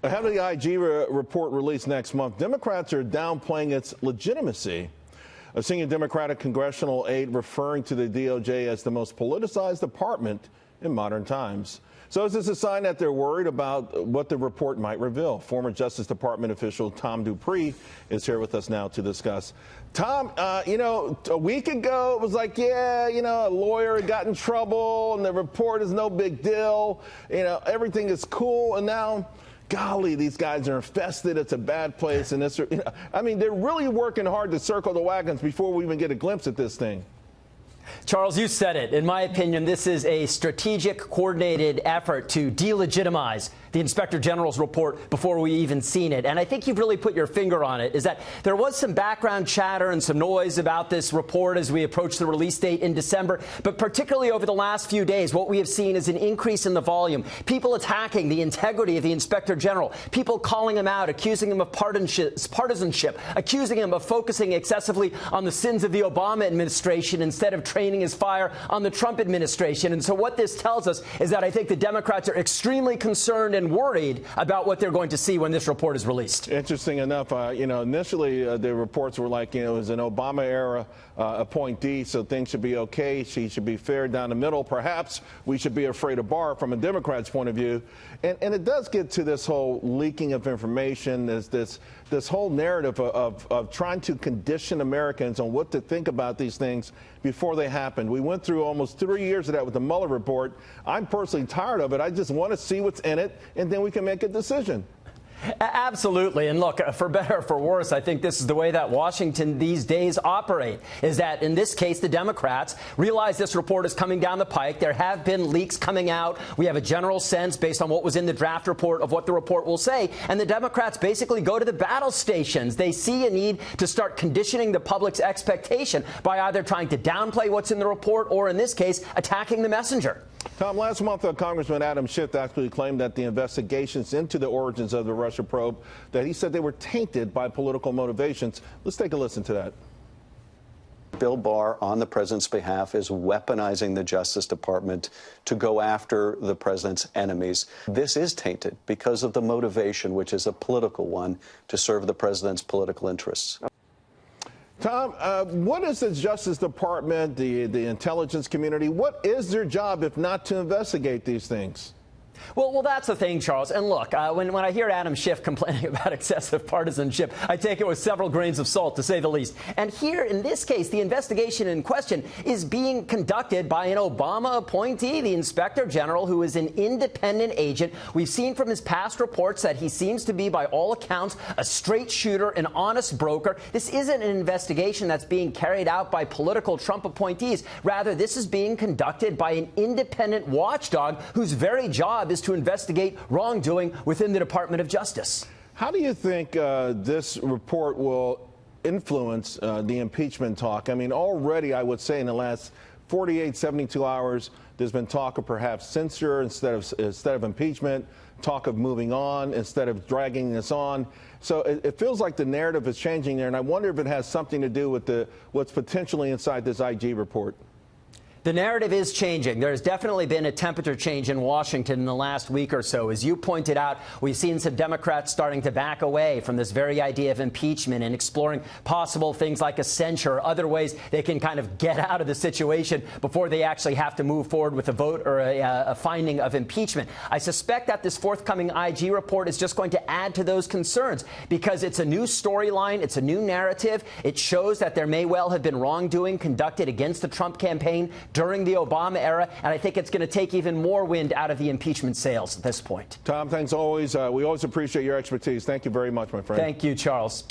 Ahead of the IG report released next month, Democrats are downplaying its legitimacy. A senior Democratic congressional aide referring to the DOJ as the most politicized department in modern times. So is this a sign that they're worried about what the report might reveal? Former Justice Department official Tom Dupree is here with us now to discuss. Tom, a week ago it was like, a lawyer got in trouble and the report is no big deal. Everything is cool. And now, golly, these guys are infested. It's a bad place. And they're really working hard to circle the wagons before we even get a glimpse at this thing. Charles, you said it. In my opinion, this is a strategic, coordinated effort to delegitimize the Inspector General's report before we even seen it. And I think you've really put your finger on it, is that there was some background chatter and some noise about this report as we approach the release date in December. But particularly over the last few days, what we have seen is an increase in the volume. People attacking the integrity of the Inspector General, people calling him out, accusing him of partisanship, accusing him of focusing excessively on the sins of the Obama administration instead of training his fire on the Trump administration. And so what this tells us is that I think the Democrats are extremely concerned and worried about what they're going to see when this report is released. Interesting enough, initially the reports were like, it was an Obama-era appointee, so things should be okay. She should be fair down the middle. Perhaps we should be afraid of BARR from a Democrat's point of view. And it does get to this whole leaking of information. There's this whole narrative of trying to condition Americans on what to think about these things before they happen. We went through almost 3 years of that with the Mueller report. I'm personally tired of it. I just want to see what's in it, and then we can make a decision. Absolutely. And look, for better or for worse, I think this is the way that Washington these days operate, is that in this case, the Democrats realize this report is coming down the pike. There have been leaks coming out. We have a general sense based on what was in the draft report of what the report will say. And the Democrats basically go to the battle stations. They see a need to start conditioning the public's expectation by either trying to downplay what's in the report or, in this case, attacking the messenger. Tom, last month, Congressman Adam Schiff actually claimed that the investigations into the origins of the Russia probe, that he said they were tainted by political motivations. Let's take a listen to that. Bill Barr, on the president's behalf, is weaponizing the Justice Department to go after the president's enemies. This is tainted because of the motivation, which is a political one, to serve the president's political interests. Tom, what is the Justice Department, the intelligence community, what is their job if not to investigate these things? Well, that's the thing, Charles. And look, when I hear Adam Schiff complaining about excessive partisanship, I take it with several grains of salt, to say the least. And here, in this case, the investigation in question is being conducted by an Obama appointee, the Inspector General, who is an independent agent. We've seen from his past reports that he seems to be, by all accounts, a straight shooter, an honest broker. This isn't an investigation that's being carried out by political Trump appointees. Rather, this is being conducted by an independent watchdog whose very job is to investigate wrongdoing within the Department of Justice. How do you think this report will influence the impeachment talk? I mean, already I would say in the last 48, 72 hours, there's been talk of perhaps censure instead of impeachment, talk of moving on instead of dragging this on. So it feels like the narrative is changing there, and I wonder if it has something to do with what's potentially inside this IG report. The narrative is changing. There's definitely been a temperature change in Washington in the last week or so. As you pointed out, we've seen some Democrats starting to back away from this very idea of impeachment and exploring possible things like a censure or other ways they can kind of get out of the situation before they actually have to move forward with a vote or a finding of impeachment. I suspect that this forthcoming IG report is just going to add to those concerns because it's a new storyline. It's a new narrative. It shows that there may well have been wrongdoing conducted against the Trump campaign during the Obama era, and I think it's going to take even more wind out of the impeachment sails at this point. Tom, thanks always. We always appreciate your expertise. Thank you very much, my friend. Thank you, Charles.